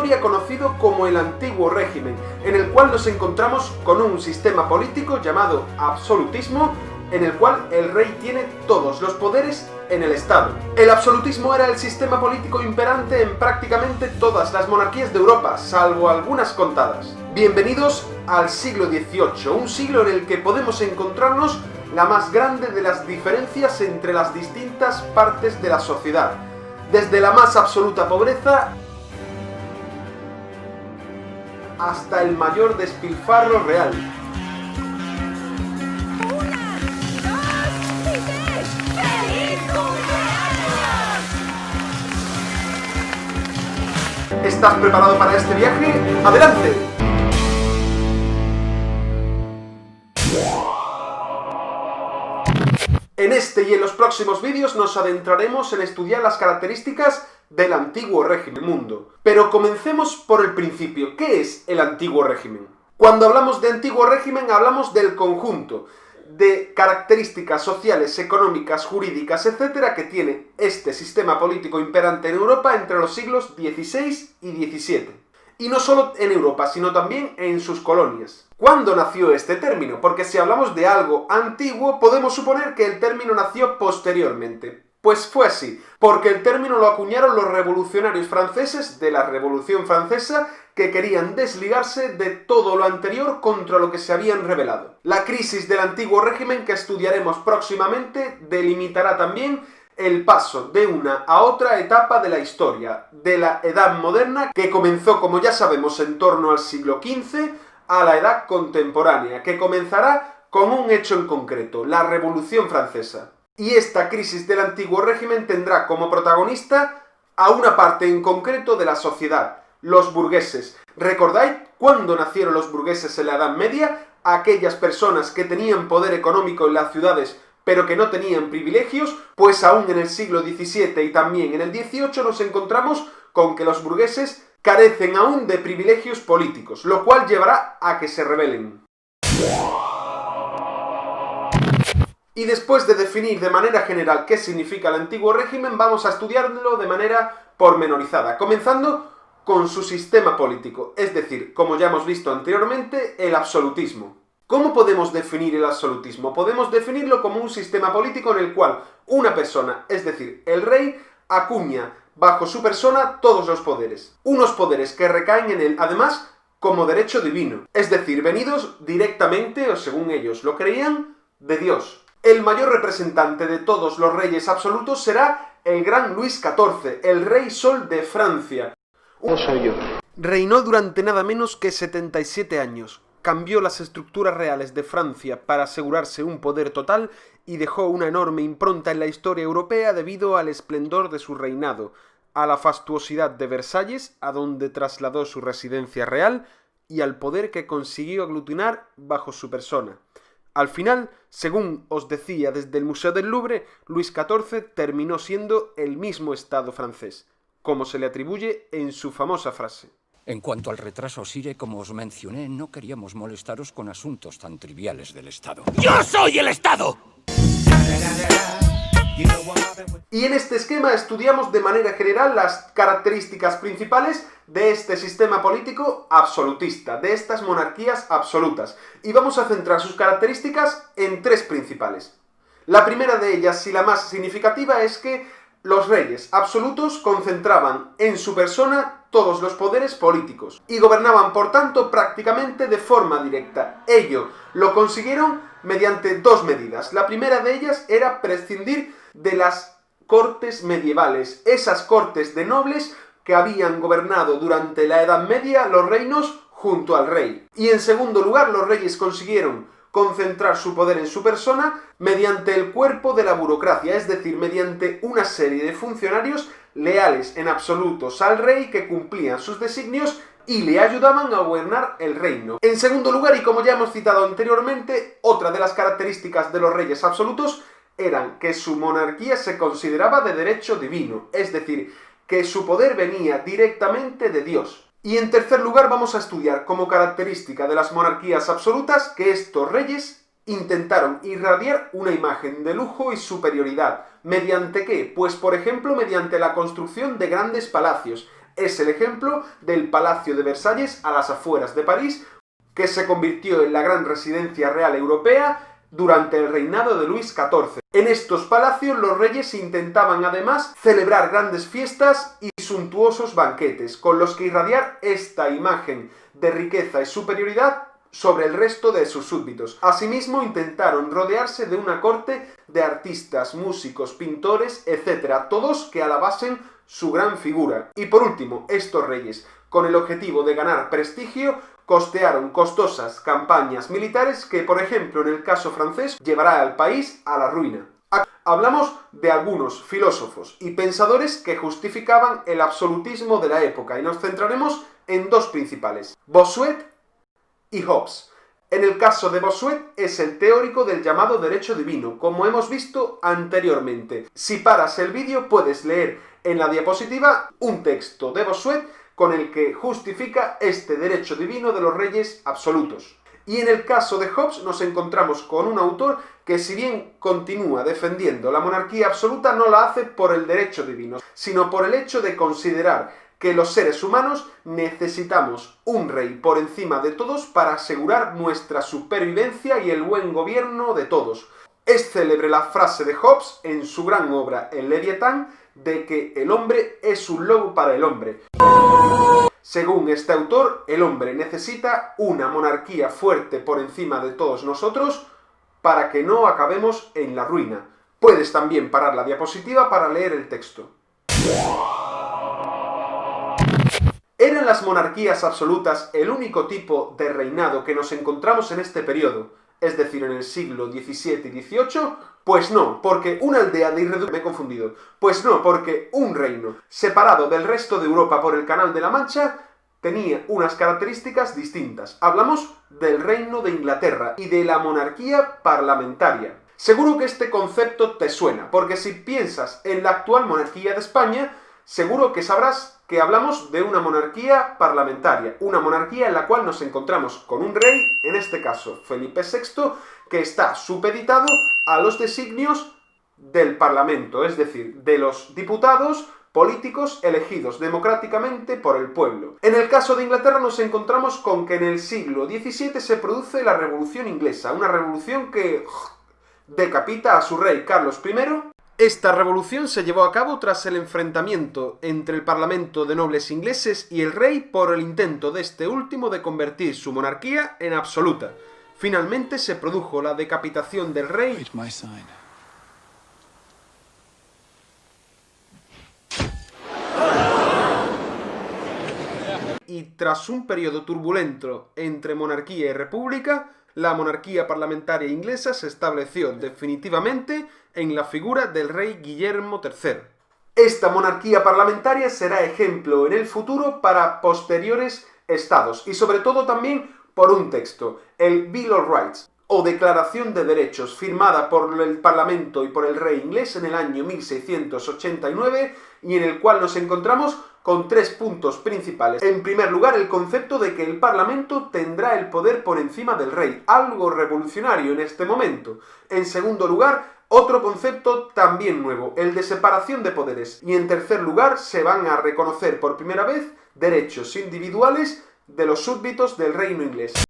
historia conocido como el Antiguo Régimen, en el cual nos encontramos con un sistema político llamado absolutismo, en el cual el rey tiene todos los poderes en el Estado. El absolutismo era el sistema político imperante en prácticamente todas las monarquías de Europa, salvo algunas contadas. Bienvenidos al siglo XVIII, un siglo en el que podemos encontrarnos la más grande de las diferencias entre las distintas partes de la sociedad, desde la más absoluta pobreza hasta el mayor despilfarro real. ¿Estás preparado para este viaje? ¡Adelante! En este y en los próximos vídeos nos adentraremos en estudiar las características del Antiguo Régimen Mundo. Pero comencemos por el principio. ¿Qué es el Antiguo Régimen? Cuando hablamos de Antiguo Régimen hablamos del conjunto de características sociales, económicas, jurídicas, etcétera, que tiene este sistema político imperante en Europa entre los siglos XVI y XVII. Y no solo en Europa, sino también en sus colonias. ¿Cuándo nació este término? Porque si hablamos de algo antiguo, podemos suponer que el término nació posteriormente. Pues fue así, porque el término lo acuñaron los revolucionarios franceses de la Revolución Francesa, que querían desligarse de todo lo anterior contra lo que se habían rebelado. La crisis del Antiguo Régimen, que estudiaremos próximamente, delimitará también el paso de una a otra etapa de la historia, de la Edad Moderna, que comenzó, como ya sabemos, en torno al siglo XV, a la Edad Contemporánea, que comenzará con un hecho en concreto, la Revolución Francesa. Y esta crisis del Antiguo Régimen tendrá como protagonista a una parte en concreto de la sociedad, los burgueses. ¿Recordáis cuándo nacieron los burgueses en la Edad Media? Aquellas personas que tenían poder económico en las ciudades pero que no tenían privilegios, pues aún en el siglo XVII y también en el XVIII nos encontramos con que los burgueses carecen aún de privilegios políticos, lo cual llevará a que se rebelen. Y después de definir de manera general qué significa el Antiguo Régimen, vamos a estudiarlo de manera pormenorizada, comenzando con su sistema político, es decir, como ya hemos visto anteriormente, el absolutismo. ¿Cómo podemos definir el absolutismo? Podemos definirlo como un sistema político en el cual una persona, es decir, el rey, acuña bajo su persona todos los poderes. Unos poderes que recaen en él, además, como derecho divino, es decir, venidos directamente, o según ellos lo creían, de Dios. El mayor representante de todos los reyes absolutos será el gran Luis XIV, el rey sol de Francia. No soy yo. Reinó durante nada menos que 77 años. Cambió las estructuras reales de Francia para asegurarse un poder total y dejó una enorme impronta en la historia europea debido al esplendor de su reinado, a la fastuosidad de Versalles, a donde trasladó su residencia real, y al poder que consiguió aglutinar bajo su persona. Al final, según os decía desde el Museo del Louvre, Luis XIV terminó siendo el mismo Estado francés, como se le atribuye en su famosa frase. En cuanto al retraso, Sire, como os mencioné, no queríamos molestaros con asuntos tan triviales del Estado. ¡Yo soy el Estado! Y en este esquema estudiamos de manera general las características principales de este sistema político absolutista, de estas monarquías absolutas. Y vamos a centrar sus características en tres principales. La primera de ellas, y la más significativa, es que los reyes absolutos concentraban en su persona todos los poderes políticos y gobernaban, por tanto, prácticamente de forma directa. Ello lo consiguieron mediante dos medidas. La primera de ellas era prescindir de las cortes medievales, esas cortes de nobles que habían gobernado durante la Edad Media los reinos junto al rey. Y en segundo lugar, los reyes consiguieron concentrar su poder en su persona mediante el cuerpo de la burocracia, es decir, mediante una serie de funcionarios leales en absolutos al rey que cumplían sus designios y le ayudaban a gobernar el reino. En segundo lugar, y como ya hemos citado anteriormente, otra de las características de los reyes absolutos eran que su monarquía se consideraba de derecho divino, es decir, que su poder venía directamente de Dios. Y en tercer lugar vamos a estudiar como característica de las monarquías absolutas que estos reyes intentaron irradiar una imagen de lujo y superioridad. ¿Mediante qué? Pues por ejemplo mediante la construcción de grandes palacios, Es el ejemplo del Palacio de Versalles a las afueras de París, que se convirtió en la gran residencia real europea durante el reinado de Luis XIV. En estos palacios los reyes intentaban además celebrar grandes fiestas y suntuosos banquetes, con los que irradiar esta imagen de riqueza y superioridad sobre el resto de sus súbditos. Asimismo, intentaron rodearse de una corte de artistas, músicos, pintores, etc., todos que alabasen su gran figura. Y por último, estos reyes, con el objetivo de ganar prestigio, costearon costosas campañas militares que, por ejemplo, en el caso francés, llevará al país a la ruina. Hablamos de algunos filósofos y pensadores que justificaban el absolutismo de la época y nos centraremos en dos principales: Bossuet y Hobbes. En el caso de Bossuet es el teórico del llamado derecho divino, como hemos visto anteriormente. Si paras el vídeo puedes leer en la diapositiva un texto de Bossuet con el que justifica este derecho divino de los reyes absolutos. Y en el caso de Hobbes nos encontramos con un autor que, si bien continúa defendiendo la monarquía absoluta, no la hace por el derecho divino, sino por el hecho de considerar que los seres humanos necesitamos un rey por encima de todos para asegurar nuestra supervivencia y el buen gobierno de todos. Es célebre la frase de Hobbes en su gran obra El Leviatán, de que el hombre es un lobo para el hombre. Según este autor, el hombre necesita una monarquía fuerte por encima de todos nosotros para que no acabemos en la ruina. Puedes también parar la diapositiva para leer el texto. ¿Eran las monarquías absolutas el único tipo de reinado que nos encontramos en este periodo, es decir, en el siglo XVII y XVIII? Pues no, porque una aldea de irreductible... Me he confundido. Pues no, porque un reino separado del resto de Europa por el Canal de la Mancha tenía unas características distintas. Hablamos del Reino de Inglaterra y de la monarquía parlamentaria. Seguro que este concepto te suena, porque si piensas en la actual monarquía de España, seguro que sabrás que hablamos de una monarquía parlamentaria, una monarquía en la cual nos encontramos con un rey, en este caso Felipe VI, que está supeditado a los designios del Parlamento, es decir, de los diputados políticos elegidos democráticamente por el pueblo. En el caso de Inglaterra nos encontramos con que en el siglo XVII se produce la Revolución Inglesa, una revolución que decapita a su rey Carlos I. Esta revolución se llevó a cabo tras el enfrentamiento entre el Parlamento de nobles ingleses y el rey por el intento de este último de convertir su monarquía en absoluta. Finalmente se produjo la decapitación del rey y tras un periodo turbulento entre monarquía y república, la monarquía parlamentaria inglesa se estableció definitivamente en la figura del rey Guillermo III. Esta monarquía parlamentaria será ejemplo en el futuro para posteriores estados y sobre todo también por un texto, el Bill of Rights, o Declaración de Derechos, firmada por el Parlamento y por el rey inglés en el año 1689 y en el cual nos encontramos con tres puntos principales. En primer lugar, el concepto de que el Parlamento tendrá el poder por encima del rey, algo revolucionario en este momento. En segundo lugar, otro concepto también nuevo, el de separación de poderes. Y en tercer lugar, se van a reconocer por primera vez derechos individuales de los súbditos del reino inglés.